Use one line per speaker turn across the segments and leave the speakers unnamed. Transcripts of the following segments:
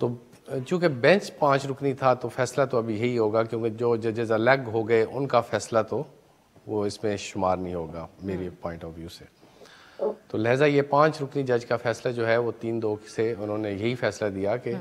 تو چونکہ بینچ 5 رکنی تھا تو فیصلہ تو ابھی یہی ہوگا، کیونکہ جو ججز الگ ہو گئے ان کا فیصلہ تو وہ اس میں شمار نہیں ہوگا میری پوائنٹ آف ویو سے. تو لہٰذا یہ 5 رکنی جج کا فیصلہ جو ہے وہ 3-2 سے انہوں نے یہی فیصلہ دیا کہ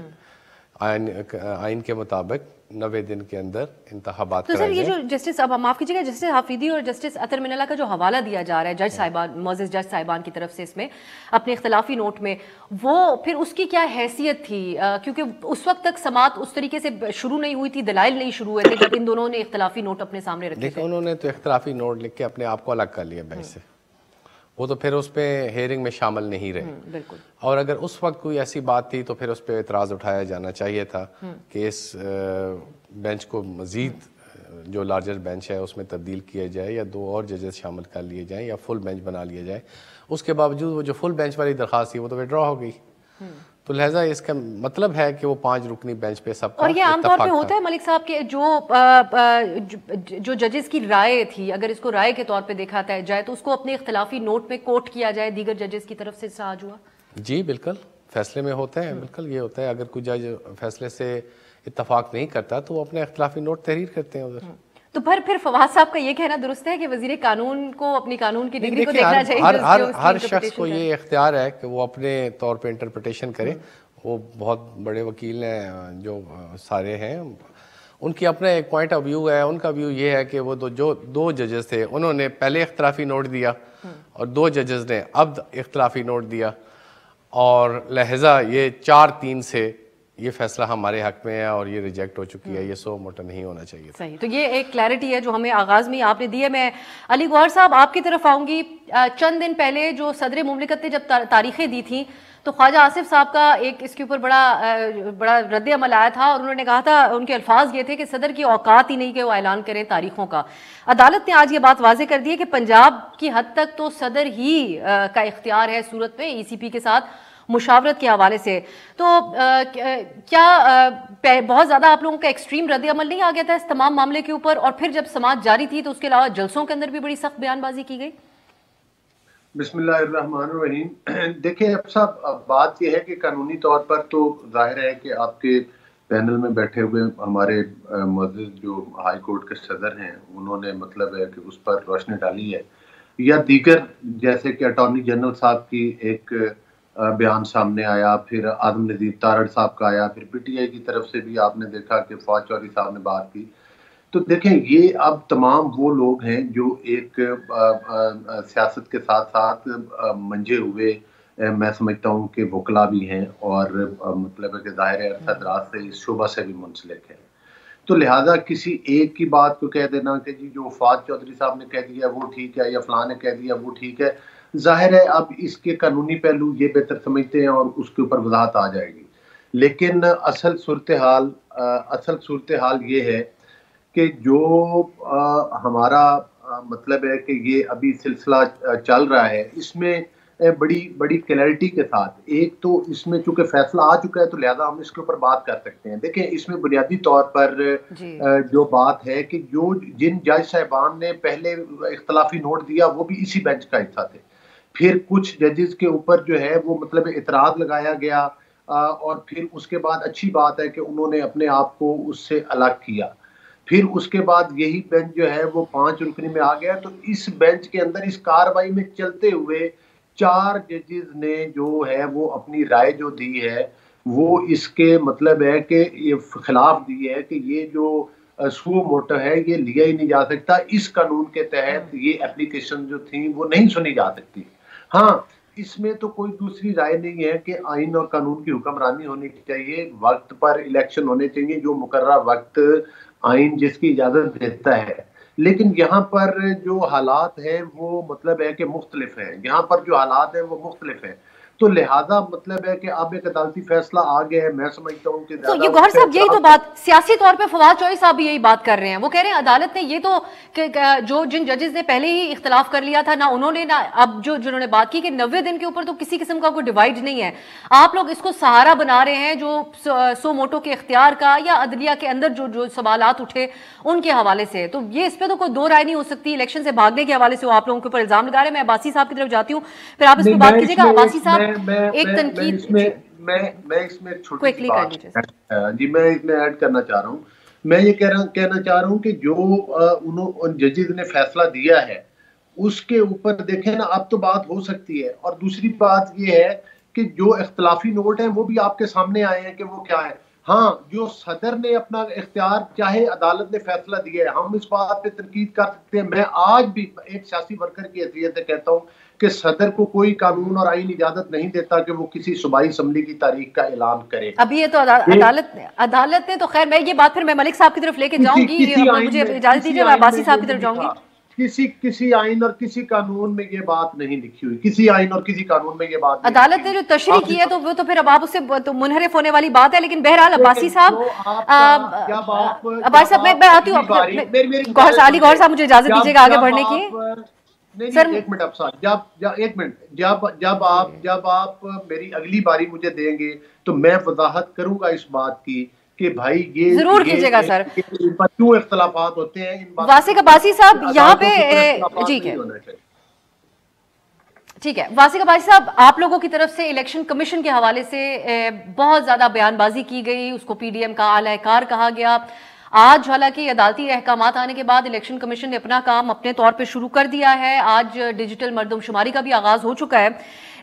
آئین کے مطابق 90 دن کے اندر انتخابات
تو سر یہ جو جسٹس، اب معاف کیجیے گا، جسٹس حفیظی اور جسٹس اطہر من اللہ کا جو حوالہ دیا جا رہا ہے جج صاحبان، معزز جج صاحبان کی طرف سے اس میں اپنے اختلافی نوٹ میں، وہ پھر اس کی کیا حیثیت تھی؟ کیونکہ اس وقت تک سماعت اس طریقے سے شروع نہیں ہوئی تھی، دلائل نہیں شروع ہوئے تھے جب ان دونوں نے اختلافی نوٹ اپنے سامنے رکھے تھے.
انہوں نے تو اختلافی نوٹ لکھ کے اپنے آپ کو الگ کر لیا بینچ سے، وہ تو پھر اس پہ ہیئرنگ میں شامل نہیں رہے.
بالکل.
اور اگر اس وقت کوئی ایسی بات تھی تو پھر اس پہ اعتراض اٹھایا جانا چاہیے تھا کہ اس بینچ کو مزید جو لارجر بینچ ہے اس میں تبدیل کیا جائے، یا 2 اور ججز شامل کر لیے جائیں، یا فل بینچ بنا لیا جائے. اس کے باوجود وہ جو فل بینچ والی درخواست تھی وہ تو وڈرا ہو گئی. تو لہٰذا اس کا مطلب ہے کہ وہ 5 رکنی بینچ پہ سب کا
اور یہ عام طور پہ ہوتا ہے ملک صاحب کہ جو ججز کی رائے تھی، اگر اس کو رائے کے طور پہ دیکھا جائے تو اس کو اپنے اختلافی نوٹ میں کوٹ کیا جائے دیگر ججز کی طرف سے ساج ہوا؟
جی بالکل، فیصلے میں ہوتا ہے، بالکل یہ ہوتا ہے. اگر کوئی جج فیصلے سے اتفاق نہیں کرتا تو وہ اپنے اختلافی نوٹ تحریر کرتے ہیں ادھر.
تو پھر فواد صاحب کا یہ کہنا درست ہے کہ وزیر قانون کو اپنی قانون کی ڈگری کو دیکھنا چاہیے؟
ہر شخص کو یہ اختیار ہے کہ وہ اپنے طور پہ انٹرپریٹیشن کرے. وہ بہت بڑے وکیل ہیں جو سارے ہیں، ان کی اپنا ایک پوائنٹ آف ویو ہے. ان کا ویو یہ ہے کہ وہ جو 2 ججز تھے انہوں نے پہلے اختلافی نوٹ دیا اور 2 ججز نے اب اختلافی نوٹ دیا، اور لہذا یہ 4-3 سے یہ فیصلہ ہمارے حق میں ہے اور یہ ریجیکٹ ہو چکی ہے. یہ سو موٹا نہیں ہونا چاہیے.
صحیح. تو یہ ایک کلیئرٹی ہے جو ہمیں آغاز میں آپ نے دی ہے. میں علی گوہر صاحب آپ کی طرف آؤں گی. چند دن پہلے جو صدر مملکت نے جب تاریخیں دی تھیں تو خواجہ آصف صاحب کا ایک اس کے اوپر بڑا رد عمل آیا تھا، اور انہوں نے کہا تھا، ان کے الفاظ یہ تھے کہ صدر کی اوقات ہی نہیں کہ وہ اعلان کریں تاریخوں کا. عدالت نے آج یہ بات واضح کر دی ہے کہ پنجاب کی حد تک تو صدر ہی کا اختیار ہے صورت میں ای سی پی کے ساتھ مشاورت کے حوالے سے. تو کیا بہت زیادہ آپ لوگوں کا ایکسٹریم رد عمل نہیں آ گیا تھا اس تمام معاملے کے اوپر؟ اور پھر جب سماعت جاری تھی تو اس کے علاوہ جلسوں کے اندر بھی بڑی سخت بیان بازی کی گئی.
بسم اللہ الرحمن الرحیم. دیکھیں اب صاحب، بات یہ ہے کہ قانونی طور پر تو ظاہر ہے کہ آپ کے پینل میں بیٹھے ہوئے ہمارے معزز جو ہائی کورٹ کے صدر ہیں انہوں نے مطلب ہے کہ اس پر روشنی ڈالی ہے، یا دیگر جیسے کہ اٹارنی جنرل صاحب کی ایک بیان سامنے آیا، پھر آدم نذیر تارڑ صاحب کا آیا، پھر پی ٹی آئی کی طرف سے بھی آپ نے دیکھا کہ فواد چودھری صاحب نے بات کی. تو دیکھیں یہ اب تمام وہ لوگ ہیں جو ایک سیاست کے ساتھ ساتھ منجے ہوئے میں سمجھتا ہوں کہ وکلا بھی ہیں، اور مطلب ہے کہ ظاہر عرصہ دراز سے اس شعبہ سے بھی منسلک ہیں. تو لہٰذا کسی ایک کی بات کو کہہ دینا کہ جی جو فواد چودھری صاحب نے کہہ دیا وہ ٹھیک ہے، یا فلاں نے کہہ دیا وہ ٹھیک ہے، ظاہر ہے اب اس کے قانونی پہلو یہ بہتر سمجھتے ہیں اور اس کے اوپر وضاحت آ جائے گی. لیکن اصل صورتحال یہ ہے کہ جو ہمارا مطلب ہے کہ یہ ابھی سلسلہ چل رہا ہے، اس میں بڑی کلیئرٹی کے ساتھ، ایک تو اس میں چونکہ فیصلہ آ چکا ہے تو لہذا ہم اس کے اوپر بات کر سکتے ہیں. دیکھیں اس میں بنیادی طور پر جو بات ہے کہ جن جج صاحبان نے پہلے اختلافی نوٹ دیا وہ بھی اسی بینچ کا حصہ تھے. پھر کچھ ججز کے اوپر جو ہے وہ مطلب اعتراض لگایا گیا، اور پھر اس کے بعد اچھی بات ہے کہ انہوں نے اپنے آپ کو اس سے الگ کیا. پھر اس کے بعد یہی بینچ جو ہے وہ 5 رکنی میں آ گیا. تو اس بینچ کے اندر اس کاروائی میں چلتے ہوئے 4 ججز نے جو ہے وہ اپنی رائے جو دی ہے وہ اس کے مطلب ہے کہ یہ خلاف دی ہے کہ یہ جو سو موٹو ہے یہ لیا ہی نہیں جا سکتا. اس قانون کے تحت یہ اپلیکیشن جو تھیں وہ نہیں سنی جا سکتی. ہاں اس میں تو کوئی دوسری رائے نہیں ہے کہ آئین اور قانون کی حکمرانی ہونی چاہیے، وقت پر الیکشن ہونے چاہیے، جو مقررہ وقت آئین جس کی اجازت دیتا ہے. لیکن یہاں پر جو حالات ہیں وہ مطلب ہے کہ مختلف ہیں، یہاں پر جو حالات ہیں وہ مختلف ہیں. تو لہٰذا مطلب ہے کہ اب ایک عدالتی فیصلہ آ گیا ہے. میں سمجھتا ہوں کہ
تو یہ گوہر صاحب یہی تو بات سیاسی طور پہ فواد چودھری صاحب بھی یہی بات کر رہے ہیں. وہ کہہ رہے ہیں عدالت نے یہ تو کہ جو جن ججز نے پہلے ہی اختلاف کر لیا تھا، نہ انہوں نے نہ اب جنہوں نے بات کی کہ 90 دن کے اوپر تو کسی قسم کا کوئی ڈیوائیڈ نہیں ہے. آپ لوگ اس کو سہارا بنا رہے ہیں جو سو موٹو کے اختیار کا یا عدلیہ کے اندر جو سوالات اٹھے ان کے حوالے سے. تو یہ اس پہ تو کوئی 2 رائے نہیں ہو سکتی. الیکشن سے بھاگنے کے حوالے سے وہ آپ لوگوں کے اوپر الزام لگا رہے ہیں. میں عباسی صاحب کی طرف جاتی ہوں، پھر آپ اس پہ بات کیجیے گا. عباسی صاحب ایک
میں اس میں چھوٹی سی بات جی میں اس میں ایڈ کرنا چاہ رہا ہوں. میں یہ کہنا چاہ رہا ہوں کہ جو ان ججز نے فیصلہ دیا ہے اس کے اوپر دیکھیں نا اب تو بات ہو سکتی ہے. اور دوسری بات یہ ہے کہ جو اختلافی نوٹ ہیں وہ بھی آپ کے سامنے آئے ہیں کہ وہ کیا ہے. ہاں جو صدر نے اپنا اختیار چاہے عدالت نے فیصلہ دیا ہے ہم اس بات پہ تنقید کر سکتے ہیں. میں آج بھی ایک سیاسی ورکر کی حیثیت سے کہتا ہوں کہ صدر کو کوئی قانون اور آئین اجازت نہیں دیتا کہ وہ کسی صوبائی اسمبلی کی تاریخ کا اعلان کرے.
ابھی یہ تو عدالت نے تو خیر میں یہ بات پھر میں ملک صاحب کی طرف لے کے جاؤں گی, مجھے اجازت دیجیے میں عباسی صاحب کی طرف جاؤں گی.
کسی آئین اور کسی قانون میں یہ بات نہیں لکھی ہوئی, کسی آئین اور کسی قانون میں یہ بات نہیں.
عدالت نے جو تشریح کی ہے تو وہ تو پھر اب آپ اس سے منحرف ہونے والی بات ہے. لیکن بہرحال عباسی صاحب میں آتی ہوں. علی گوہر صاحب مجھے اجازت دیجیے گا آگے بڑھنے کی.
ایک منٹ افسر, جب آپ میری اگلی باری مجھے دیں گے تو میں وضاحت کروں گا اس بات کی کہ بھائی یہ
ضرور کیجیے گا سر,
کیوں اختلافات ہوتے ہیں.
واسق عباسی صاحب یہاں پہ ٹھیک ہے. واسق عباسی صاحب آپ لوگوں کی طرف سے الیکشن کمیشن کے حوالے سے بہت زیادہ بیان بازی کی گئی, اس کو پی ڈی ایم کا اعلی کار کہا گیا. آج حالانکہ عدالتی احکامات آنے کے بعد الیکشن کمیشن نے اپنا کام اپنے طور پہ شروع کر دیا ہے. آج ڈیجیٹل مردم شماری کا بھی آغاز ہو چکا ہے.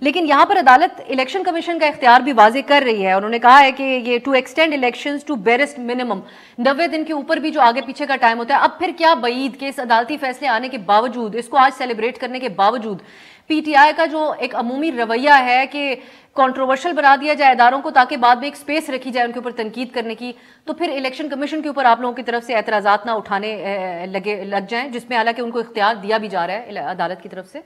لیکن یہاں پر عدالت الیکشن کمیشن کا اختیار بھی واضح کر رہی ہے. انہوں نے کہا ہے کہ یہ to extend elections to barest minimum 90 دن کے اوپر بھی جو آگے پیچھے کا ٹائم ہوتا ہے. اب پھر کیا بعید کہ اس عدالتی فیصلے آنے کے باوجود, اس کو آج سیلیبریٹ کرنے کے باوجود پی ٹی آئی کا جو ایک عمومی رویہ ہے کہ کنٹروورشل بنا دیا جائے اداروں کو تاکہ بعد میں ایک سپیس رکھی جائے ان کے اوپر تنقید کرنے کی, تو پھر الیکشن کمیشن کے اوپر آپ لوگوں کی طرف سے اعتراضات نہ اٹھانے لگ جائیں جس میں حالانکہ ان کو اختیار دیا بھی جا رہا ہے عدالت کی طرف سے.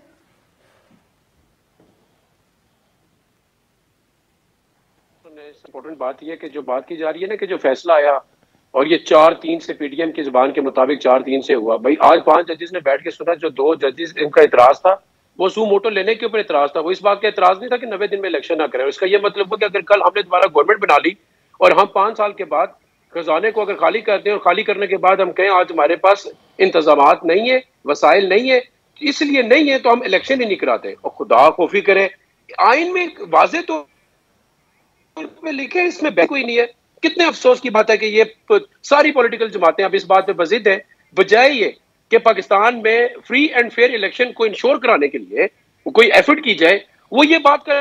امپورٹنٹ بات یہ ہے کہ جو بات کی جا رہی ہے نا کہ جو فیصلہ آیا اور یہ 4-3 سے پی ڈی ایم کی زبان کے مطابق 4-3 سے ہوا. بھائی آج 5 ججز نے بیٹھ کے سنا, جو 2 ججز ان کا اعتراض تھا وہ سو موٹو لینے کے اوپر اعتراض تھا. وہ اس بات کا اعتراض نہیں تھا کہ 90 دن میں الیکشن نہ کریں. اس کا یہ مطلب ہو کہ اگر کل ہم نے دوبارہ گورنمنٹ بنا لی اور ہم 5 سال کے بعد خزانے کو اگر خالی کرتے ہیں اور خالی کرنے کے بعد ہم کہیں آج ہمارے پاس انتظامات نہیں ہے, وسائل نہیں ہے, اس لیے نہیں ہے تو ہم الیکشن ہی نہیں کراتے. اور خدا خوفی کرے آئین میں واضح تو لکھے, اس میں کوئی نہیں ہے. کتنے افسوس کی بات ہے کہ یہ ساری پولیٹیکل جماعتیں اب اس بات پہ بضد ہیں, بجائے یہ کہ پاکستان میں فری اینڈ فیئر الیکشن کو انشور کرانے کے لیے کوئی ایفرٹ کی جائے. وہ یہ بات کر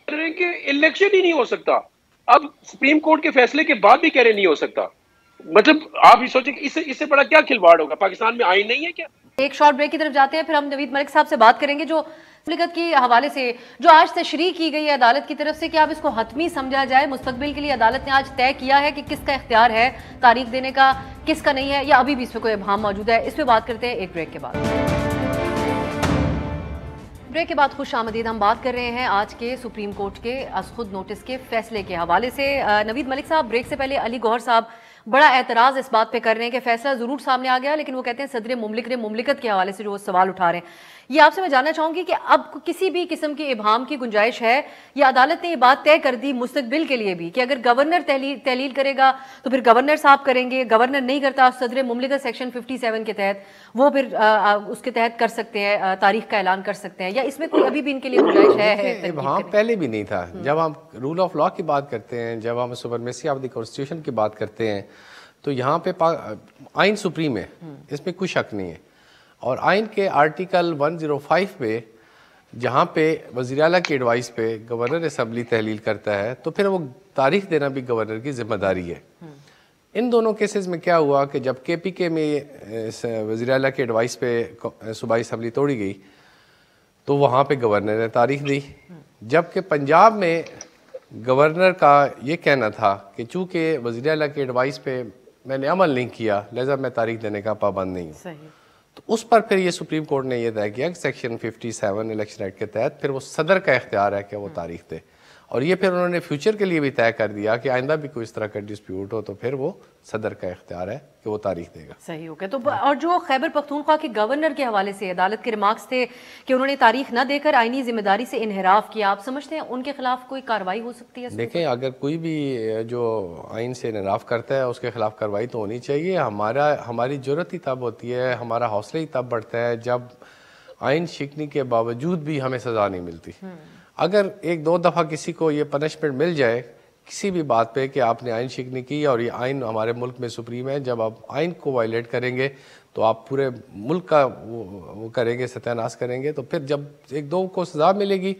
رہے ہیں کہ الیکشن ہی نہیں ہو سکتا. اب سپریم کورٹ کے فیصلے کے بعد بھی کہہ رہے نہیں ہو سکتا. مطلب آپ یہ سوچیں کہ اس سے بڑا کیا کھلواڑ ہوگا. پاکستان میں آئین نہیں ہے کیا؟
ایک شارٹ بریک کی طرف جاتے ہیں, پھر ہم نوید ملک صاحب سے بات کریں گے جو مملکت کے حوالے سے جو آج تشریح کی گئی ہے عدالت کی طرف سے, کہ اب اس کو حتمی سمجھا جائے مستقبل کے لیے. عدالت نے آج طے کیا ہے کہ کس کا اختیار ہے تاریخ دینے کا, کس کا نہیں ہے, یا ابھی بھی اس پہ کوئی ابہام موجود ہے. اس پہ بات کرتے ہیں ایک بریک کے بعد. بریک کے بعد خوش آمدید. ہم بات کر رہے ہیں آج کے سپریم کورٹ کے از خود نوٹس کے فیصلے کے حوالے سے. نوید ملک صاحب, بریک سے پہلے علی گوہر صاحب بڑا اعتراض اس بات پہ کر رہے ہیں کہ فیصلہ ضرور سامنے آ گیا, لیکن وہ کہتے ہیں صدر مملکت کے حوالے سے جو سوال اٹھا رہے ہیں. یہ آپ سے میں جاننا چاہوں گی کہ اب کسی بھی قسم کی ابہام کی گنجائش ہے, یا عدالت نے یہ بات طے کر دی مستقبل کے لیے بھی کہ اگر گورنر تحلیل کرے گا تو پھر گورنر صاحب کریں گے, گورنر نہیں کرتا صدر مملکت سیکشن 57 کے تحت وہ پھر اس کے تحت کر سکتے ہیں, تاریخ کا اعلان کر سکتے ہیں, یا اس میں کوئی ابھی بھی ان کے لیے گنجائش ہے؟
ابہام پہلے بھی نہیں تھا. جب ہم رول آف لا کی بات کرتے ہیں, جب ہم سپرمیسی آف دی کانسٹیٹیوشن کی بات کرتے ہیں, تو یہاں پہ آئین سپریم ہے, اس میں کوئی شک نہیں ہے. اور آئین کے آرٹیکل 105 پہ جہاں پہ وزیر اعلیٰ کی ایڈوائس پہ گورنر اسمبلی تحلیل کرتا ہے تو پھر وہ تاریخ دینا بھی گورنر کی ذمہ داری ہے. ان دونوں کیسز میں کیا ہوا کہ جب کے پی کے میں وزیر اعلیٰ کی ایڈوائس پہ صوبائی اسمبلی توڑی گئی تو وہاں پہ گورنر نے تاریخ دی, جبکہ پنجاب میں گورنر کا یہ کہنا تھا کہ چونکہ وزیر اعلیٰ کی ایڈوائس پہ میں نے عمل نہیں کیا لہذا میں تاریخ دینے کا پابند نہیں ہوں. تو اس پر پھر یہ سپریم کورٹ نے یہ طے کیا کہ سیکشن 57 الیکشن ایکٹ کے تحت پھر وہ صدر کا اختیار ہے کہ وہ تاریخ دے. اور یہ پھر انہوں نے فیوچر کے لیے بھی طے کر دیا کہ آئندہ بھی کوئی اس طرح کا ڈسپیوٹ ہو تو پھر وہ صدر کا اختیار ہے کہ وہ تاریخ دے گا.
صحیح ہو گیا. تو اور جو خیبر پختونخوا کے گورنر کے حوالے سے عدالت کے ریمارکس تھے کہ انہوں نے تاریخ نہ دے کر آئینی ذمہ داری سے انحراف کیا, آپ سمجھتے ہیں ان کے خلاف کوئی کارروائی ہو سکتی ہے؟
دیکھیں, اگر کوئی بھی جو آئین سے انحراف کرتا ہے اس کے خلاف کارروائی تو ہونی چاہیے. ہماری جرأت ہی تب ہوتی ہے, ہمارا حوصلہ ہی تب بڑھتا ہے جب آئین شکنی کے باوجود بھی ہمیں سزا نہیں ملتی. اگر ایک دو دفعہ کسی کو یہ پنشمنٹ مل جائے کسی بھی بات پہ کہ آپ نے آئین شکنی کی اور یہ آئین ہمارے ملک میں سپریم ہے، جب آپ آئین کو وائلیٹ کریں گے تو آپ پورے ملک کا وہ کریں گے، ستیہ ناش کریں گے. تو پھر جب ایک دو کو سزا ملے گی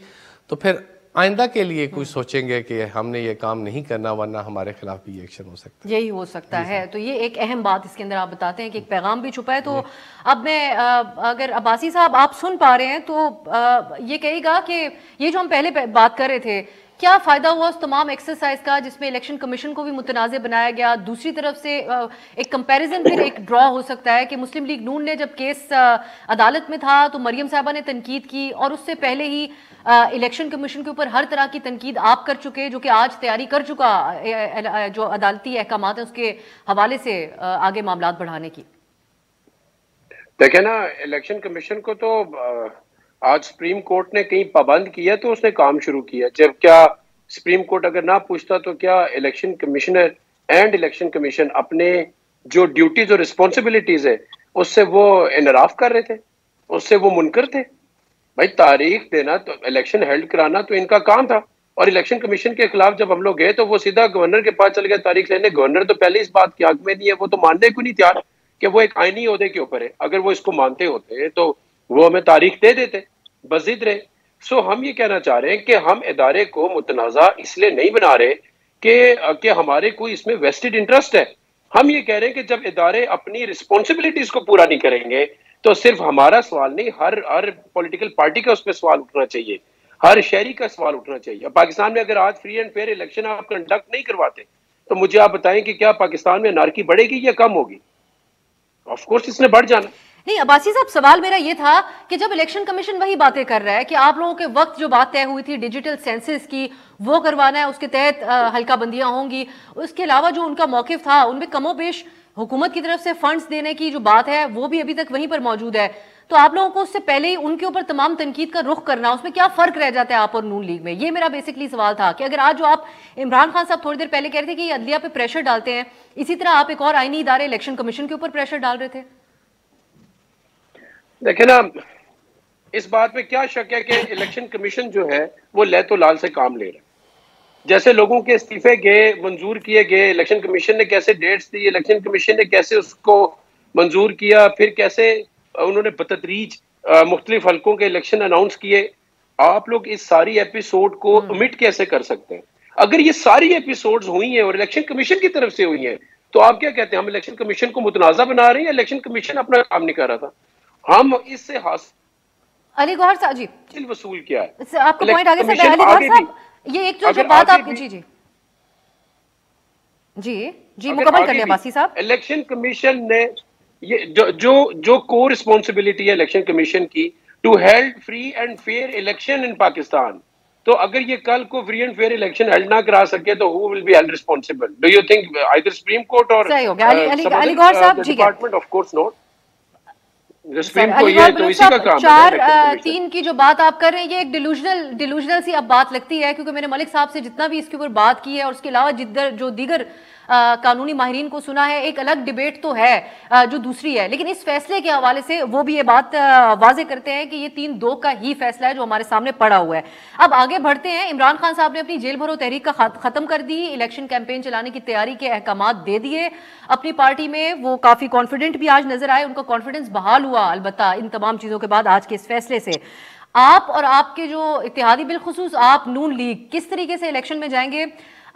تو پھر آئندہ کے لیے کچھ سوچیں گے کہ ہم نے یہ کام نہیں کرنا ورنہ ہمارے خلاف بھی ایکشن ہو سکتا ہے.
یہی ہو سکتا ہے. تو یہ ایک اہم بات اس کے اندر آپ بتاتے ہیں کہ ایک پیغام بھی چھپا ہے. تو اب میں اگر عباسی صاحب آپ سن پا رہے ہیں تو یہ کہے گا کہ یہ جو ہم پہلے بات کر رہے تھے، کیا فائدہ ہوا اس تمام ایکسرسائز کا جس میں الیکشن کمیشن کو بھی متنازع بنایا گیا؟ دوسری طرف سے ایک کمپیریزن پھر ایک ڈرا ہو سکتا ہے کہ مسلم لیگ نون نے جب کیس عدالت میں تھا تو مریم صاحبہ نے تنقید کی، اور اس سے پہلے ہی الیکشن کمیشن کے اوپر ہر طرح کی تنقید آپ کر چکے، جو کہ آج تیاری کر چکا جو عدالتی احکامات ہیں اس کے حوالے سے آگے معاملات بڑھانے کی.
دیکھیں نا، الیکشن کمیشن کو تو آج سپریم کورٹ نے کہیں پابند کیا تو اس نے کام شروع کیا. جب کیا سپریم کورٹ اگر نہ پوچھتا تو کیا election commissioner and election commission اپنے جو ڈیوٹیز اور رسپانسبلٹیز ہے اس سے وہ انحراف کر رہے تھے، اس سے وہ منکر تھے؟ بھائی تاریخ دینا تو الیکشن ہیلڈ کرانا تو ان کا کام تھا. اور الیکشن کمیشن کے خلاف جب ہم لوگ گئے تو وہ سیدھا گورنر کے پاس چل گئے تاریخ لینے. گورنر تو پہلے اس بات کی حق میں نہیں ہے، وہ تو ماننے کو نہیں تیار کہ وہ ایک آئینی عہدے کے اوپر ہے. اگر وہ اس کو مانتے ہوتے تو وہ ہمیں تاریخ دے دیتے، بس ضد رہے. سو ہم یہ کہنا چاہ رہے ہیں کہ ہم ادارے کو متنازع اس لیے نہیں بنا رہے کہ ہمارے کوئی اس میں ویسٹڈ انٹرسٹ ہے. ہم یہ کہہ رہے ہیں کہ جب ادارے اپنی رسپانسبلٹیز کو پورا نہیں کریں گے تو صرف ہمارا سوال نہیں، ہر پولیٹیکل پارٹی کا اس پہ سوال اٹھنا چاہیے، ہر شہری کا سوال اٹھنا چاہیے. پاکستان میں اگر آج فری اینڈ فیئر الیکشن آپ کنڈکٹ نہیں کرواتے تو مجھے آپ بتائیں کہ کیا پاکستان میں انارکی بڑھے گی یا کم ہوگی؟ آف کورس اس نے بڑھ جانا.
نہیں عباسی صاحب، سوال میرا یہ تھا کہ جب الیکشن کمیشن وہی باتیں کر رہا ہے کہ آپ لوگوں کے وقت جو بات طے ہوئی تھی ڈیجیٹل سینسس کی وہ کروانا ہے، اس کے تحت حلقہ بندیاں ہوں گی، اس کے علاوہ جو ان کا موقف تھا ان میں کم و بیش حکومت کی طرف سے فنڈز دینے کی جو بات ہے وہ بھی ابھی تک وہیں پر موجود ہے، تو آپ لوگوں کو اس سے پہلے ہی ان کے اوپر تمام تنقید کا رخ کرنا، اس میں کیا فرق رہ جاتا ہے آپ اور نون لیگ میں؟ یہ میرا بیسکلی سوال تھا کہ اگر آج جو آپ عمران خان صاحب تھوڑی دیر پہلے کہہ رہے تھے کہ یہ عدلیہ پہ پریشر ڈالتے ہیں، اسی طرح آپ ایک اور آئینی ادارے الیکشن کمیشن کے اوپر پریشر ڈال رہے تھے.
دیکھیں نا، اس بات میں کیا شک ہے کہ الیکشن کمیشن جو ہے وہ لیت و لال سے کام لے رہا ہے. جیسے لوگوں کے استعفے گئے، منظور کیے گئے، الیکشن کمیشن نے کیسے ڈیٹس دی، الیکشن کمیشن نے کیسے اس کو منظور کیا، پھر کیسے انہوں نے بتدریج مختلف حلقوں کے الیکشن اناؤنس کیے. آپ لوگ اس ساری ایپیسوڈ کو امٹ کیسے کر سکتے ہیں؟ اگر یہ ساری ایپیسوڈز ہوئی ہیں اور الیکشن کمیشن کی طرف سے ہوئی ہیں تو آپ کیا کہتے ہیں ہم الیکشن کمیشن کو متنازع بنا رہے ہیں یا الیکشن کمیشن اپنا کام نہیں کر رہا تھا؟ ہم اس سے
علی گوہر صاحب جی
وصول کیا ہے
آپ کا پوائنٹ آگے سے. علی گوہر صاحب یہ ایک جو بات آپ جی مکمل کر لیا عباسی صاحب.
الیکشن کمیشن نے جو کو رسپانسبلٹی ہے الیکشن کمیشن کی to held free and fair election in Pakistan, تو اگر یہ کل کو free and fair election held نہ کرا سکے تو who will be held responsible? Do you think either Supreme Court or
صحیح ہو گیا علی گوہر صاحب جی
department? Of course not. Supreme کو یہ تو اسی کا کام ہے.
4-3 کی جو بات آپ کر رہے ہیں یہ ایک ڈیلوژنل سی اب بات لگتی ہے، کیونکہ میں نے ملک صاحب سے جتنا بھی اس کے اوپر بات کی ہے اور اس کے علاوہ جو دیگر قانونی ماہرین کو سنا ہے، ایک الگ ڈیبیٹ تو ہے جو دوسری ہے، لیکن اس فیصلے کے حوالے سے وہ بھی یہ بات واضح کرتے ہیں کہ یہ 3-2 کا ہی فیصلہ ہے جو ہمارے سامنے پڑا ہوا ہے. اب آگے بڑھتے ہیں. عمران خان صاحب نے اپنی جیل بھرو تحریک کا ختم کر دی، الیکشن کیمپین چلانے کی تیاری کے احکامات دے دیے اپنی پارٹی میں. وہ کافی کانفیڈنٹ بھی آج نظر آئے، ان کا کانفیڈنس بحال ہوا البتہ ان تمام چیزوں کے بعد آج کے اس فیصلے سے. آپ اور آپ کے جو اتحادی، بالخصوص آپ نون لیگ، کس طریقے سے الیکشن میں جائیں گے؟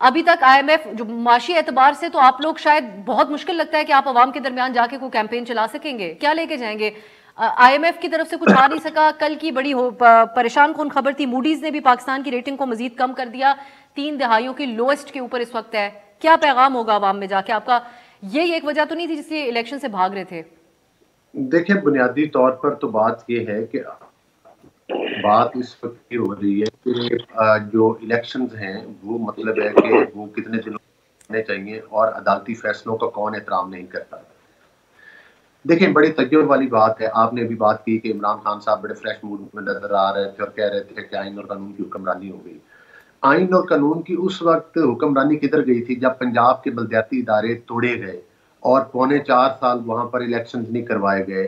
ابھی تک آئی ایم ایف جو معاشی اعتبار سے تو آپ لوگ شاید بہت مشکل لگتا ہے کہ آپ عوام کے درمیان جا کے کوئی کیمپین چلا سکیں گے، کیا لے کے جائیں گے؟ آئی ایم ایف کی طرف سے کچھ آ نہیں سکا. کل کی بڑی پریشان کن خبر تھی، موڈیز نے بھی پاکستان کی ریٹنگ کو مزید کم کر دیا، 3 دہائیوں کی لوئسٹ کے اوپر اس وقت ہے. کیا پیغام ہوگا عوام میں جا کے آپ کا؟ یہ ایک وجہ تو نہیں تھی جس لیے الیکشن سے بھاگ رہے تھے؟
دیکھیں بنیادی طور پر تو بات یہ ہے کہ بات اس وقت یہ ہو رہی ہے کہ جو الیکشنز ہیں وہ مطلب ہے کہ وہ کتنے دنوں ہونے چاہیے اور عدالتی فیصلوں کا کون احترام نہیں کرتا. دیکھیں بڑی تجربے والی بات ہے. آپ نے بھی بات کی کہ عمران خان صاحب بڑے فریش موڈ میں نظر آ رہے تھے اور کہہ رہے تھے کہ آئین اور قانون کی حکمرانی ہو گئی. آئین اور قانون کی اس وقت حکمرانی کدھر گئی تھی جب پنجاب کے بلدیاتی ادارے توڑے گئے اور 4.25 سال وہاں پر الیکشنز نہیں کروائے گئے.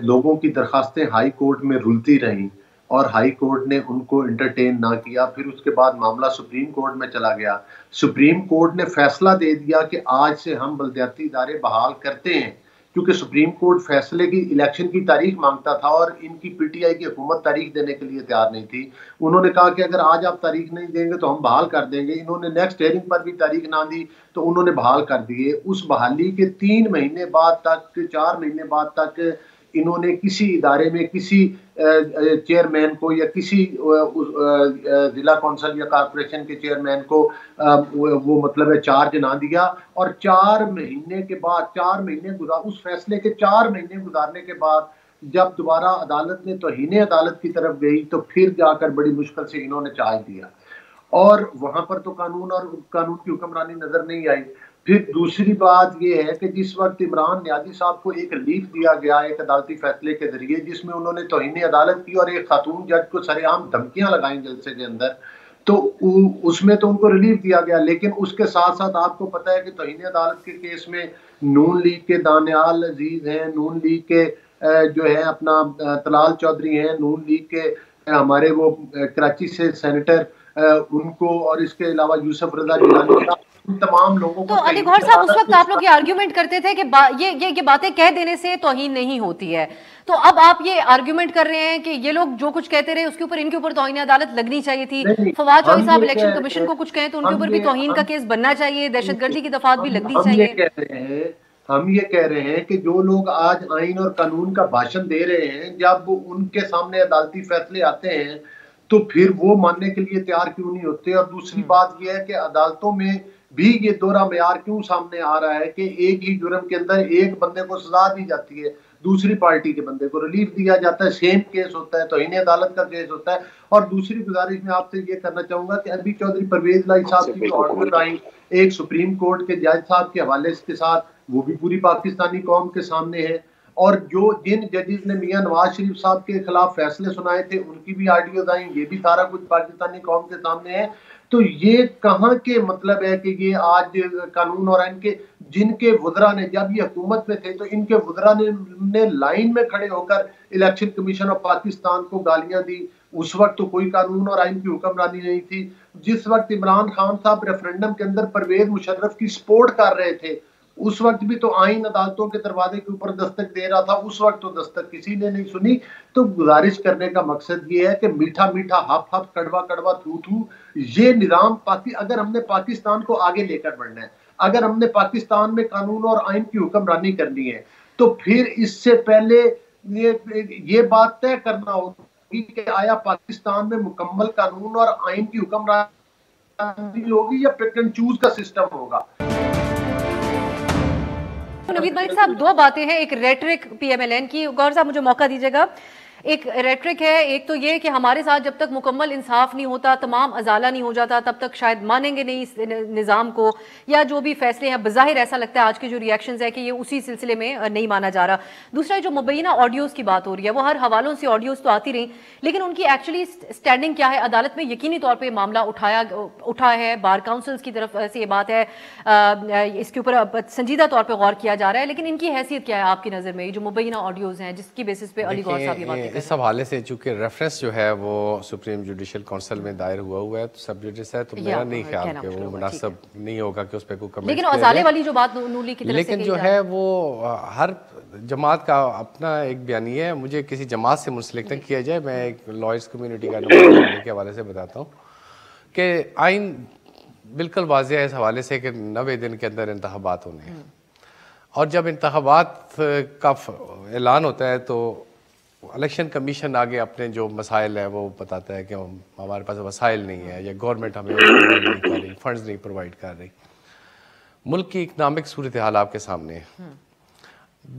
لوگوں کی درخواستیں ہائی کورٹ میں رلتی رہیں اور ہائی کورٹ نے ان کو انٹرٹین نہ کیا. پھر اس کے بعد معاملہ سپریم کورٹ میں چلا گیا. سپریم کورٹ نے فیصلہ دے دیا کہ آج سے ہم بلدیاتی ادارے بحال کرتے ہیں، کیونکہ سپریم کورٹ فیصلے کی الیکشن کی تاریخ مانگتا تھا اور ان کی پی ٹی آئی کی حکومت تاریخ دینے کے لیے تیار نہیں تھی. انہوں نے کہا کہ اگر آج آپ تاریخ نہیں دیں گے تو ہم بحال کر دیں گے. انہوں نے نیکسٹ ہیئرنگ پر بھی تاریخ نہ دی تو انہوں نے بحال کر دیے. اس بحالی کے 3 مہینے بعد تک 4 مہینے بعد تک انہوں نے کسی ادارے میں کسی چیئرمین کو یا کسی ضلع کونسل یا کارپوریشن کے چیئرمین کو وہ مطلب ہے چارج نہ دیا. اور 4 مہینے کے بعد اس فیصلے کے 4 مہینے گزارنے کے بعد جب دوبارہ عدالت نے توہین عدالت کی طرف گئی تو پھر جا کر بڑی مشکل سے انہوں نے چارج دیا اور وہاں پر تو قانون کی حکمرانی نظر نہیں آئی. پھر دوسری بات یہ ہے کہ جس وقت عمران نیازی صاحب کو ایک ریلیف دیا گیا ایک عدالتی فیصلے کے ذریعے جس میں انہوں نے توہین عدالت کی اور ایک خاتون جج کو سرے عام دھمکیاں لگائیں جلسے کے اندر، تو اس میں تو ان کو ریلیف دیا گیا. لیکن اس کے ساتھ ساتھ آپ کو پتہ ہے کہ توہین عدالت کے کیس میں نون لیگ کے دانیال عزیز ہیں، نون لیگ کے جو ہے اپنا طلال چودھری ہیں، نون لیگ کے ہمارے وہ کراچی سے سینیٹر ان کو، اور اس کے علاوہ یوسف رضا گیلانی، تمام لوگوں کو.
تو علی گوہر صاحب اس وقت آپ لوگ یہ آرگیومنٹ کرتے تھے کہ یہ باتیں کہہ دینے سے توہین نہیں ہوتی ہے، تو اب آپ یہ آرگیومنٹ کر رہے ہیں کہ یہ لوگ جو کچھ کہتے رہے اس کے اوپر ان کے اوپر توہین عدالت لگنی چاہیے تھی. فواد چوہدری صاحب الیکشن کمیشن کو کچھ کہیں تو ان کے اوپر بھی توہین کا کیس بننا چاہیے، دہشت گردی کی دفعات بھی لگنی چاہیے.
ہم یہ کہہ رہے ہیں کہ جو لوگ آج آئین اور قانون کا بھاشن دے رہے ہیں جب ان کے سامنے عدالتی فیصلے آتے ہیں تو پھر وہ ماننے کے لیے تیار کیوں نہیں ہوتے. اور دوسری بات یہ ہے کہ عدالتوں میں بھی یہ دوہرا معیار کیوں سامنے آ رہا ہے کہ ایک ہی جرم کے اندر ایک بندے کو سزا دی جاتی ہے، دوسری پارٹی کے بندے کو ریلیف دیا جاتا ہے، سیم کیس ہوتا ہے، توہین عدالت کا کیس ہوتا ہے. اور دوسری گزارش میں آپ سے یہ کرنا چاہوں گا کہ ابھی چودھری پرویز لائی صاحب کی جو آرڈر آئی ایک سپریم کورٹ کے جج صاحب کے حوالے کے ساتھ، وہ بھی پوری پاکستانی قوم کے سامنے ہے. اور جن ججز نے میاں نواز شریف صاحب کے خلاف فیصلے سنائے تھے ان کی بھی آڈیوز آئیں، یہ بھی سارا کچھ پاکستانی قوم کے سامنے ہے. تو یہ کہاں کے مطلب ہے کہ یہ آج قانون اور ان کے جن کے وزراء نے جب یہ حکومت میں تھے تو ان کے وزراء نے لائن میں کھڑے ہو کر الیکشن کمیشن آف پاکستان کو گالیاں دی. اس وقت تو کوئی قانون اور آئین کی حکمرانی نہیں تھی. جس وقت عمران خان صاحب ریفرنڈم کے اندر پرویز مشرف کی سپورٹ کر رہے تھے اس وقت بھی تو آئین عدالتوں کے دروازے کے اوپر دستک دے رہا تھا، اس وقت تو دستک کسی نے نہیں سنی. تو گزارش کرنے کا مقصد یہ ہے کہ میٹھا میٹھا ہپ ہپ کڑوا کڑوا تھو تھو یہ نظام اگر ہم نے پاکستان کو آگے لے کر بڑھنا ہے، اگر ہم نے پاکستان میں قانون اور آئین کی حکمرانی کرنی ہے تو پھر اس سے پہلے یہ بات طے کرنا ہوگی کہ آیا پاکستان میں مکمل قانون اور آئین کی حکمرانی ہوگی یا پک اینڈ چوز کا سسٹم ہوگا.
نوید ملک صاحب 2 باتیں ہیں، ایک rhetoric P M L N کی، گور صاحب مجھے موقع دیجیے گا. ایک ریٹرک ہے، ایک تو یہ کہ ہمارے ساتھ جب تک مکمل انصاف نہیں ہوتا، تمام ازالہ نہیں ہو جاتا، تب تک شاید مانیں گے نہیں اس نظام کو، یا جو بھی فیصلے ہیں بظاہر ایسا لگتا ہے آج کے جو ریئیکشنز ہے کہ یہ اسی سلسلے میں نہیں مانا جا رہا. دوسرا جو مبینہ آڈیوز کی بات ہو رہی ہے، وہ ہر حوالوں سے آڈیوز تو آتی رہیں لیکن ان کی ایکچولی سٹینڈنگ کیا ہے؟ عدالت میں یقینی طور پہ معاملہ اٹھا ہے، بار کاؤنسلز کی طرف سے یہ بات ہے، اس کے اوپر سنجیدہ طور پہ غور کیا جا رہا ہے، لیکن ان کی حیثیت کیا ہے آپ کی نظر میں، جو مبینہ آڈیوز ہیں جس کی بیسس پہ علی گوہر صاحب یہ باتیں کر رہے ہیں؟
اس حوالے سے چونکہ ریفرنس جو ہے وہ سپریم جوڈیشل کونسل میں دائر ہوا ہے تو سب جوڈس ہے، تو میرا نہیں خیال کہ وہ مناسب نہیں ہوگا کہ اس پہ کوئی کمنٹ.
لیکن ازالے والی جو بات نون لیگ کی طرف سے
لیکن جو ہے وہ ہر جماعت کا اپنا ایک بیانیہ ہے. مجھے کسی جماعت سے منسلک نہ کیا جائے، میں ایک لائرز کمیونٹی کا نمائندہ کے حوالے سے بتاتا ہوں کہ آئین بالکل واضح ہے اس حوالے سے کہ 90 دن کے اندر انتخابات ہونے ہیں، اور جب انتخابات کا اعلان ہوتا ہے تو الیکشن کمیشن آگے اپنے جو مسائل ہیں وہ بتاتا ہے کہ ہمارے پاس وسائل نہیں ہے یا گورنمنٹ ہمیں پرووائڈ نہیں کر رہی، فنڈز نہیں پرووائڈ کر رہی. ملک کی اکنامک صورتحال آپ کے سامنے ہے.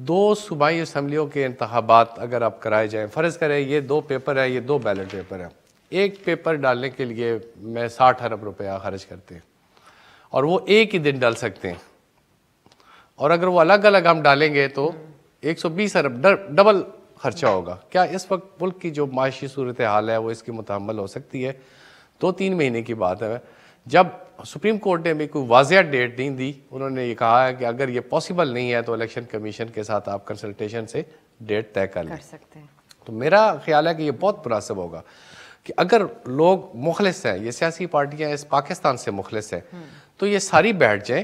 2 صوبائی اسمبلیوں کے انتخابات اگر آپ کرائے جائیں، فرض کریں یہ 2 پیپر ہیں، یہ 2 بیلٹ پیپر ہیں، ایک پیپر ڈالنے کے لیے میں 60 ارب روپیہ خرچ کرتے ہیں اور وہ ایک ہی دن ڈال سکتے ہیں، اور اگر وہ الگ الگ ہم ڈالیں گے تو 120 ارب ڈبل خرچہ ہوگا. کیا اس وقت ملک کی جو معاشی صورتحال ہے وہ اس کی متحمل ہو سکتی ہے؟ 2-3 مہینے کی بات ہے. جب سپریم کورٹ نے بھی کوئی واضح ڈیٹ نہیں دی، انہوں نے یہ کہا ہے کہ اگر یہ پاسبل نہیں ہے تو الیکشن کمیشن کے ساتھ آپ کنسلٹیشن سے ڈیٹ طے کر لیں.
سکتے ہیں.
تو میرا خیال ہے کہ یہ بہت مناسب ہوگا کہ اگر لوگ مخلص ہیں, یہ سیاسی پارٹیاں اس پاکستان سے مخلص ہیں, تو یہ ساری بیٹھ جائیں,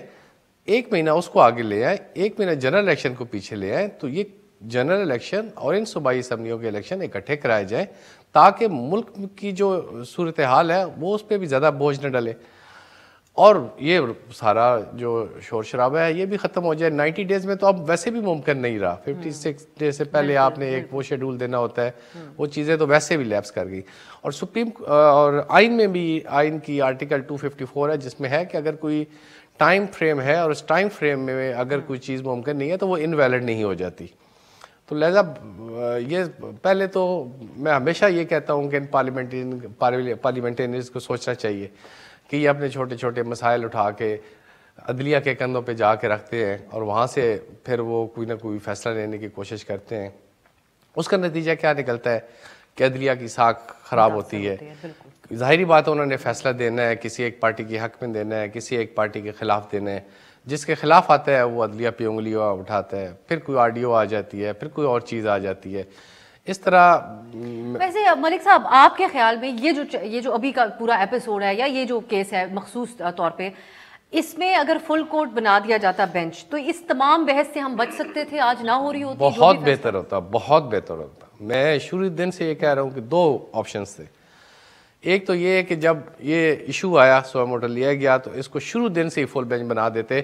1 مہینہ اس کو آگے لے آئیں, 1 مہینہ جنرل الیکشن کو پیچھے لے آئیں, تو یہ جنرل الیکشن اور ان صوبائی اسمبلیوں کے الیکشن اکٹھے کرائے جائیں تاکہ ملک کی جو صورتحال ہے وہ اس پہ بھی زیادہ بوجھ نہ ڈلے, اور یہ سارا جو شور شرابہ ہے یہ بھی ختم ہو جائے. 90 ڈیز میں تو اب ویسے بھی ممکن نہیں رہا, 56 ڈیز سے پہلے آپ نے ایک وہ شیڈول دینا ہوتا ہے, وہ چیزیں تو ویسے بھی لیپس کر گئی. اور اور آئین میں بھی, آئین کی آرٹیکل 254 ہے جس میں ہے کہ اگر کوئی ٹائم فریم ہے اور اس ٹائم فریم میں اگر کوئی چیز ممکن نہیں ہے تو وہ انویلڈ نہیں ہو جاتی. تو لہذا یہ پہلے تو میں ہمیشہ یہ کہتا ہوں کہ ان پارلیمنٹرینز کو سوچنا چاہیے کہ یہ اپنے چھوٹے چھوٹے مسائل اٹھا کے عدلیہ کے کندھوں پہ جا کے رکھتے ہیں اور وہاں سے پھر وہ کوئی نہ کوئی فیصلہ لینے کی کوشش کرتے ہیں. اس کا نتیجہ کیا نکلتا ہے کہ عدلیہ کی ساکھ خراب ہوتی ہے. ظاہری بات ہے انہوں نے فیصلہ دینا ہے, کسی ایک پارٹی کے حق میں دینا ہے, کسی ایک پارٹی کے خلاف دینا ہے. جس کے خلاف آتا ہے وہ عدلیہ پہ انگلی اٹھاتا ہے, پھر کوئی آڈیو آ جاتی ہے, پھر کوئی اور چیز آ جاتی ہے. اس طرح
ویسے ملک صاحب آپ کے خیال میں یہ جو ابھی کا پورا ایپیسوڈ ہے یا یہ جو کیس ہے مخصوص طور پہ, اس میں اگر فل کورٹ بنا دیا جاتا بینچ تو اس تمام بحث سے ہم بچ سکتے تھے, آج نہ ہو رہی ہوتی.
بہت بہتر ہوتا, بہت بہتر ہوتا. میں شروع دن سے یہ کہہ رہا ہوں کہ 2 آپشنز تھے. ایک تو یہ ہے کہ جب یہ ایشو آیا, سو موٹر لیا گیا, تو اس کو شروع دن سے ہی فل بینچ بنا دیتے.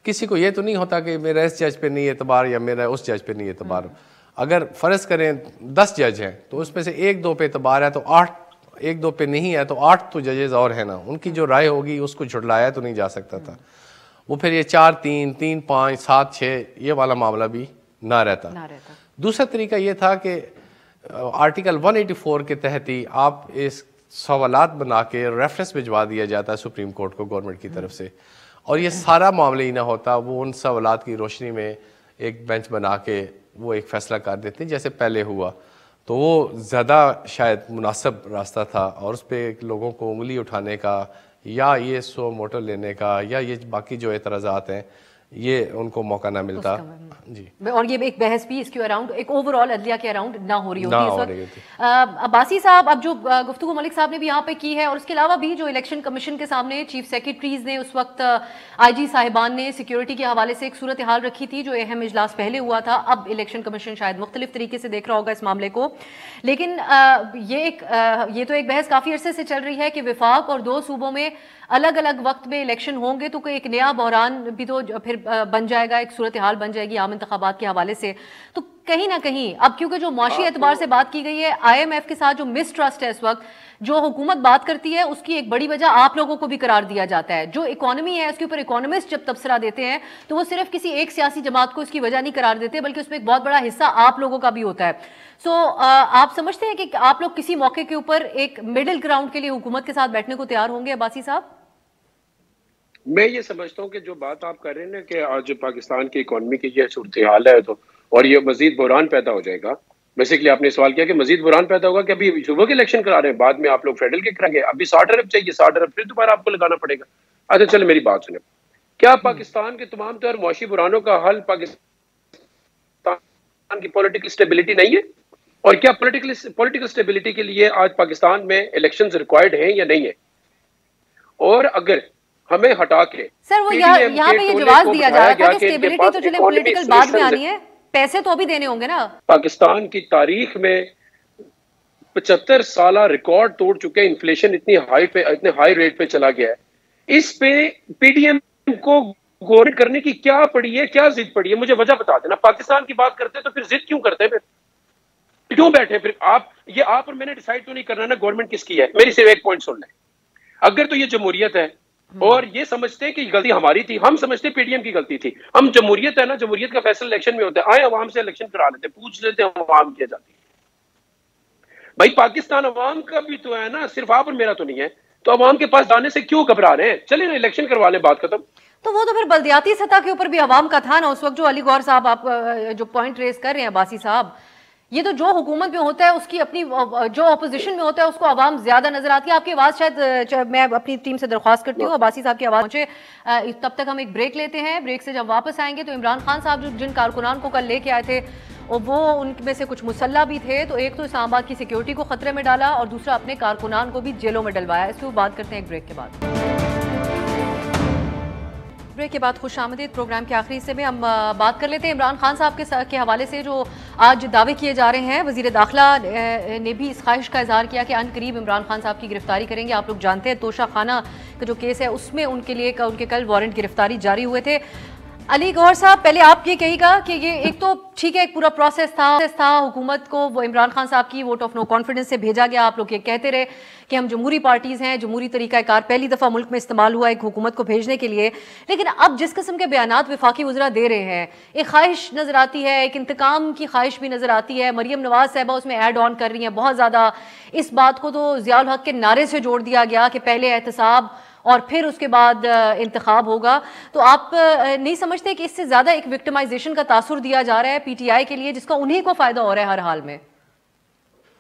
کسی کو یہ تو نہیں ہوتا کہ میرا اس جج پہ نہیں اعتبار یا میرا اس جج پہ نہیں اعتبار. اگر فرض کریں 10 جج ہیں تو اس میں سے 1-2 پہ اعتبار ہے, تو 1-2 پہ نہیں ہے تو 8 تو ججز اور ہیں نا, ان کی جو رائے ہوگی اس کو جھٹلایا تو نہیں جا سکتا تھا. وہ پھر یہ 4-3, 3-5, 7-6 یہ والا معاملہ بھی نہ رہتا. دوسرا طریقہ یہ تھا کہ آرٹیکل 184 کے تحت ہی آپ اس سوالات بنا کے ریفرنس بھجوا دیا جاتا ہے سپریم کورٹ کو گورنمنٹ کی طرف سے, اور یہ سارا معاملہ ہی نہ ہوتا. وہ ان سوالات کی روشنی میں ایک بینچ بنا کے وہ ایک فیصلہ کر دیتے ہیں جیسے پہلے ہوا. تو وہ زیادہ شاید مناسب راستہ تھا, اور اس پہ لوگوں کو انگلی اٹھانے کا یا یہ سو موٹر لینے کا یا یہ باقی جو اعتراضات ہیں یہ ان کو موقع نہ ملتا. جی,
اور یہ ایک بحث بھی اس کے اراؤنڈ, ایک اوور آل عدلیہ کے اراؤنڈ نہ ہو رہی ہوتی اس وقت. عباسی صاحب, اب جو گفتگو ملک صاحب نے بھی یہاں پہ کی ہے, اور اس کے علاوہ بھی جو الیکشن کمیشن کے سامنے چیف سیکرٹریز نے اس وقت آئی جی صاحبان نے سیکیورٹی کے حوالے سے ایک صورتحال رکھی تھی جو اہم اجلاس پہلے ہوا تھا. اب الیکشن کمیشن شاید مختلف طریقے سے دیکھ رہا ہوگا اس معاملے کو, لیکن یہ تو ایک بحث کافی عرصے سے چل رہی ہے کہ وفاق اور 2 صوبوں میں الگ الگ وقت میں الیکشن ہوں گے تو کوئی ایک نیا بحران بھی تو پھر بن جائے گا, ایک صورتحال بن جائے گی عام انتخابات کے حوالے سے. تو کہیں نہ کہیں اب کیونکہ جو معاشی اعتبار سے بات کی گئی ہے, IMF کے ساتھ جو مسٹرسٹ ہے اس وقت, جو حکومت بات کرتی ہے اس کی ایک بڑی وجہ آپ لوگوں کو بھی قرار دیا جاتا ہے. جو اکانومی ہے اس کے اوپر اکانومسٹ جب تبصرہ دیتے ہیں تو وہ صرف کسی ایک سیاسی جماعت کو اس کی وجہ نہیں قرار دیتے, بلکہ اس میں ایک بہت بڑا حصہ آپ لوگوں کا بھی ہوتا ہے. سو آپ سمجھتے ہیں کہ آپ لوگ کسی موقع کے اوپر ایک مڈل گراؤنڈ کے لیے حکومت کے ساتھ بیٹھنے کو تیار ہوں گے؟ عباسی صاحب,
میں یہ سمجھتا ہوں کہ جو بات آپ کر رہے ہیں نا کہ آج پاکستان کی اکانومی کی یہ صورتحال ہے تو اور یہ مزید بحران پیدا ہو جائے گا. بیسیکلی آپ نے سوال کیا کہ مزید بحران پیدا ہوگا کہ ابھی صوبوں کے الیکشن کرا رہے ہیں, بعد میں آپ لوگ فیڈرل کے کریں گے, ابھی 60 ارب چاہیے, 60 ارب پھر دوبارہ آپ کو لگانا پڑے گا. اچھا چلے میری بات سنیں, کیا پاکستان کے تمام تر معاشی بحرانوں کا حل پاکستان کی پولیٹیکل اسٹیبلٹی نہیں ہے؟ اور کیا پولیٹیکل اسٹیبلٹی کے لیے آج پاکستان میں الیکشنز ریکوائرڈ ہیں یا نہیں ہے؟ اور اگر ہمیں ہٹا کے
سر وہ یہاں پہ یہ جواز دیا جا رہا تھا کہ اسٹیبلٹی تو چلے پولیٹیکل بعد میں آنی ہے, پیسے تو ابھی دینے ہوں گے نا.
پاکستان کی تاریخ میں 75 سالہ ریکارڈ توڑ چکے, انفلیشن اتنے ہائی ریٹ پہ چلا گیا ہے. اس پہ پی ڈی ایم کو غور کرنے کی کیا پڑی ہے, کیا ضد پڑی ہے؟ مجھے وجہ بتا دینا. پاکستان کی بات کرتے تو پھر ضد کیوں کرتے ہیں, پھر کیوں بیٹھے؟ پھر آپ اور میں نے ڈیسائیڈ تو نہیں کرنا نا گورنمنٹ کس کی ہے. میری صرف ایک پوائنٹ سن لیں, اگر تو یہ جمہوریت ہے اور یہ سمجھتے ہیں کہ غلطی ہماری تھی, ہم سمجھتے پی ڈی ایم کی غلطی تھی. ہم جمہوریت ہے نا, جمہوریت کا فیصلہ الیکشن میں ہوتا ہے, آئے عوام سے الیکشن کرا لیتے, پوچھ لیتے ہیں عوام کیا جاتی ہے. بھائی پاکستان عوام کا بھی تو ہے نا, صرف آپ اور میرا تو نہیں ہے. تو عوام کے پاس جانے سے کیوں گھبرا رہے ہیں؟ چلیں نا الیکشن کروا لیں, بات ختم.
تو وہ تو پھر بلدیاتی سطح کے اوپر بھی عوام کا تھا نا اس وقت. جو علی گور صاحب آپ جو پوائنٹ ریز کر رہے ہیں عباسی صاحب, یہ تو جو حکومت میں ہوتا ہے اس کی اپنی, جو اپوزیشن میں ہوتا ہے اس کو عوام زیادہ نظر آتی ہے. آپ کی آواز شاید میں اپنی ٹیم سے درخواست کرتی ہوں عباسی صاحب کی آواز پہنچے. تب تک ہم ایک بریک لیتے ہیں. بریک سے جب واپس آئیں گے تو عمران خان صاحب جن کارکنان کو کل لے کے آئے تھے اور وہ ان میں سے کچھ مسلح بھی تھے، تو ایک تو اسلام آباد کی سیکیورٹی کو خطرے میں ڈالا اور دوسرا اپنے کارکنان کو بھی جیلوں میں ڈلوایا. اس پہ بات کرتے ہیں ایک بریک کے بعد. بریک کے بعد خوش آمدید. پروگرام کے آخری حصے میں ہم بات کر لیتے ہیں عمران خان صاحب کے حوالے سے جو آج دعوے کیے جا رہے ہیں. وزیر داخلہ نے بھی اس خواہش کا اظہار کیا کہ ان قریب عمران خان صاحب کی گرفتاری کریں گے. آپ لوگ جانتے ہیں توشہ خانہ کا جو کیس ہے اس میں ان کے کل وارنٹ گرفتاری جاری ہوئے تھے. علی گوہر صاحب، پہلے آپ یہ کہیے گا کہ یہ ایک تو ٹھیک ہے ایک پورا پروسیس تھا حکومت کو وہ عمران خان صاحب کی ووٹ آف نو کانفیڈنس سے بھیجا گیا. آپ لوگ یہ کہتے رہے کہ ہم جمہوری پارٹیز ہیں، جمہوری طریقہ کار پہلی دفعہ ملک میں استعمال ہوا ایک حکومت کو بھیجنے کے لیے. لیکن اب جس قسم کے بیانات وفاقی وزراء دے رہے ہیں، ایک خواہش نظر آتی ہے، ایک انتقام کی خواہش بھی نظر آتی ہے. مریم نواز صاحبہ اس میں ایڈ آن کر رہی ہیں بہت زیادہ. اس بات کو تو ضیاء الحق کے نعرے سے جوڑ دیا گیا کہ پہلے احتساب اور پھر اس کے بعد انتخاب ہوگا. تو آپ نہیں سمجھتے کہ اس سے زیادہ ایک وکٹمائزیشن کا تاثر دیا جا رہا ہے پی ٹی آئی کے لیے، جس کا انہی کو فائدہ ہو رہا ہے ہر حال میں؟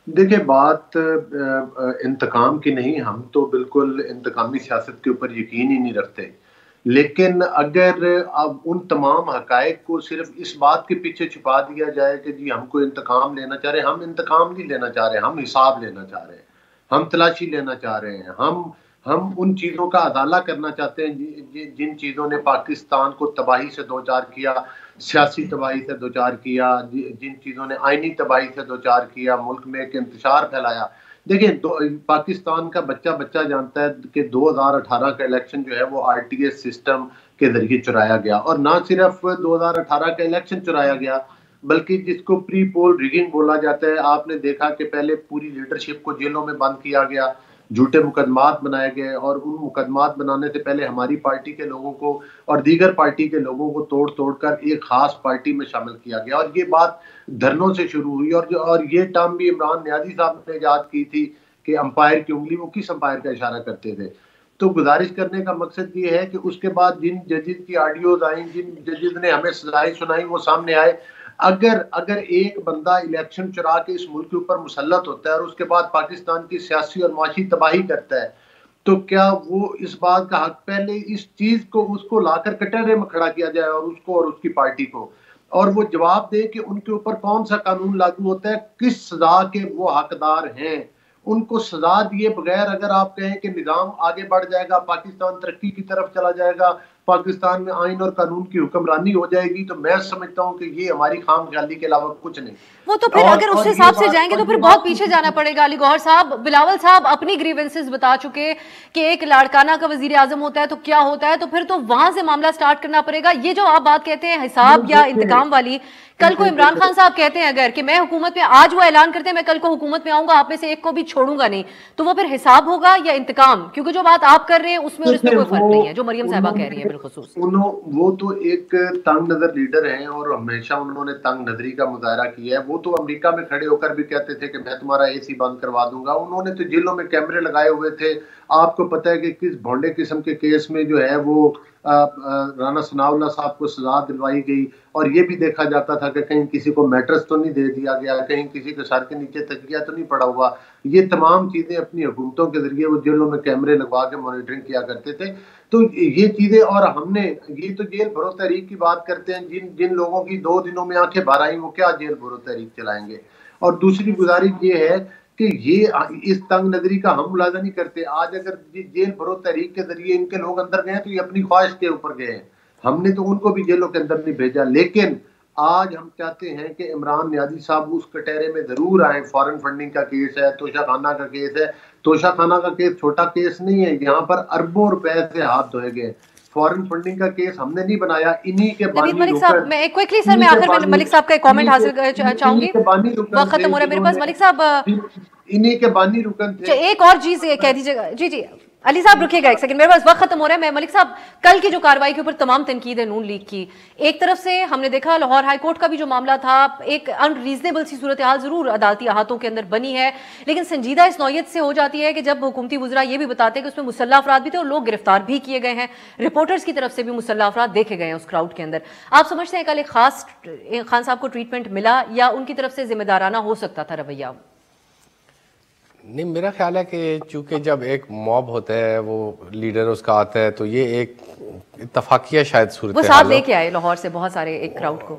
دیکھیں، بات انتقام کی نہیں، ہم تو بالکل انتقامی سیاست کے اوپر یقین ہی نہیں رکھتے. لیکن اگر اب ان تمام حقائق کو صرف اس بات کے پیچھے چھپا دیا جائے کہ جی ہم کو انتقام لینا چاہ رہے ہیں، ہم انتقام نہیں لینا چاہ رہے، ہم حساب لینا چاہ رہے ہیں، ہم تلاشی لینا چاہ رہے ہیں، ہم ان چیزوں کا ازالہ کرنا چاہتے ہیں جن چیزوں نے پاکستان کو تباہی سے دوچار کیا، سیاسی تباہی سے دوچار کیا، جن چیزوں نے آئینی تباہی سے دوچار کیا، ملک میں ایک انتشار پھیلایا. دیکھیں، پاکستان کا بچہ جانتا ہے کہ 2018 کا الیکشن جو ہے وہ آر ٹی ایس سسٹم کے ذریعے چرایا گیا. اور نہ صرف 2018 کا الیکشن چرایا گیا بلکہ جس کو پری پول ریگنگ بولا جاتا ہے. آپ نے دیکھا کہ پہلے پوری لیڈرشپ کو جیلوں میں بند کیا گیا، جھوٹے مقدمات بنائے گئے، اور ان مقدمات بنانے سے پہلے ہماری پارٹی کے لوگوں کو اور دیگر پارٹی کے لوگوں کو توڑ کر ایک خاص پارٹی میں شامل کیا گیا. اور یہ بات دھرنوں سے شروع ہوئی، اور یہ ٹرم بھی عمران نیازی صاحب نے یاد کی تھی کہ امپائر کی انگلی، وہ کس امپائر کا اشارہ کرتے تھے. تو گزارش کرنے کا مقصد یہ ہے کہ اس کے بعد جن ججز کی آڈیوز آئیں، جن ججز نے ہمیں سزائیں سنائی، وہ سامنے آئے. اگر ایک بندہ الیکشن چرا کے اس ملک کے اوپر مسلط ہوتا ہے اور اس کے بعد پاکستان کی سیاسی اور معاشی تباہی کرتا ہے، تو کیا وہ اس بات کا حق پہلے اس چیز کو اس کو لا کر کٹہرے میں کھڑا کیا جائے اور اس کو اور اس کی پارٹی کو، اور وہ جواب دے کہ ان کے اوپر کون سا قانون لاگو ہوتا ہے، کس سزا کے وہ حقدار ہیں. ان کو سزا دیے بغیر اگر آپ کہیں کہ نظام آگے بڑھ جائے گا، پاکستان ترقی کی طرف چلا جائے گا، پاکستان میں آئین اور قانون کی حکمرانی ہو جائے گی، تو میں سمجھتا ہوں کہ یہ ہماری خام خیالی کے علاوہ کچھ نہیں.
وہ تو پھر اگر اس حساب سے جائیں گے تو پھر بہت پیچھے جانا پڑے گا. علی گوہر صاحب، بلاول صاحب اپنی گریونسز بتا چکے کہ ایک لاڑکانہ کا وزیر اعظم ہوتا ہے تو کیا ہوتا ہے، تو پھر تو وہاں سے معاملہ سٹارٹ کرنا پڑے گا. یہ جو آپ بات کہتے ہیں حساب یا انتقام والی، کل کو عمران خان صاحب کہتے ہیں اگر کہ میں حکومت میں، آج وہ اعلان کرتے ہیں میں کل کو حکومت میں آؤں گا، آپ میں سے ایک کو بھی چھوڑوں گا نہیں، تو وہ پھر حساب ہوگا یا انتقام؟ کیونکہ جو بات آپ کر رہے ہیں اس میں اور اس میں کوئی فرق نہیں ہے جو مریم صاحبہ کہہ رہی ہیں بالخصوص.
وہ تو ایک تنگ نظر لیڈر ہیں اور ہمیشہ انہوں نے تنگ نظری کا مظاہرہ کیا ہے. وہ تو امریکہ میں کھڑے ہو کر بھی کہتے تھے کہ میں تمہارا اے سی بند کروا دوں گا. انہوں نے تو جیلوں میں کیمرے لگائے ہوئے تھے. آپ کو پتہ ہے کہ کس بھونڈے قسم کے کیس میں جو ہے وہ رانا ثناء اللہ صاحب کو سزا دلوائی گئی، اور یہ بھی دیکھا جاتا تھا کہ کہیں کسی کو میٹرس تو نہیں دے دیا گیا، کہیں کسی کے سر کے نیچے تکیہ تو نہیں پڑا ہوا. یہ تمام چیزیں اپنی حکومتوں کے ذریعے وہ جیلوں میں کیمرے لگوا کے مانیٹرنگ کیا کرتے تھے. تو یہ چیزیں، اور ہم نے یہ تو جیل بھرو تحریک کی بات کرتے ہیں، جن لوگوں کی 2 دنوں میں آنکھیں بھر آئیں وہ کیا جیل بھرو تحریک چلائیں گے. اور دوسری گزارش یہ ہے کہ یہ اس تنگ نظری کا ہم ملاحظہ نہیں کرتے. آج اگر جیل بھرو تحریک کے ذریعے ان کے لوگ اندر گئے تو یہ اپنی خواہش کے اوپر گئے ہیں، ہم نے تو ان کو بھی جیلوں کے اندر نہیں بھیجا. لیکن آج ہم چاہتے ہیں کہ عمران نیازی صاحب اس کٹہرے میں ضرور آئیں. فارن فنڈنگ کا کیس ہے، توشہ خانہ کا کیس ہے. توشہ خانہ کا کیس چھوٹا کیس نہیں ہے، یہاں پر اربوں روپے سے ہاتھ دھوئے گئے. فارن فنڈنگ کا کیس ہم نے نہیں بنایا، انہی کے بانی
ملک صاحب، میں کوئکلی سر میں آخر میں ملک صاحب کا ایک کامنٹ حاصل چاہوں گی، وقت ختم ہو رہا ہے میرے پاس. ملک صاحب
انہی کے بانی رکن تھے.
ایک اور چیز کہہ دیجیے گا. جی علی صاحب رکیے گا ایک سیکنڈ، میرے پاس وقت ختم ہو رہا ہے. میں ملک صاحب، کل کی جو کاروائی کے اوپر تمام تنقید ہے نون لیگ کی، ایک طرف سے ہم نے دیکھا لاہور ہائی کورٹ کا بھی جو معاملہ تھا، ایک ان ریزنیبل سی صورتحال ضرور عدالتی احاطوں کے اندر بنی ہے، لیکن سنجیدہ اس نوعیت سے ہو جاتی ہے کہ جب حکومتی وزراء یہ بھی بتاتے ہیں کہ اس میں مسلح افراد بھی تھے اور لوگ گرفتار بھی کیے گئے ہیں، رپورٹرز کی طرف سے بھی مسلح افراد دیکھے گئے ہیں اس کراؤڈ کے اندر. آپ سمجھتے ہیں کل ایک خاص خان صاحب کو ٹریٹمنٹ ملا یا ان کی طرف سے ذمہ دارانہ ہو سکتا تھا رویہ؟
نہیں، میرا خیال ہے کہ چونکہ جب ایک موب ہوتا ہے، وہ لیڈر اس کا آتا ہے، تو یہ ایک اتفاقیہ شاید صورت
وہ ساتھ لے کے آئے لاہور سے بہت سارے ایک کراؤڈ کو.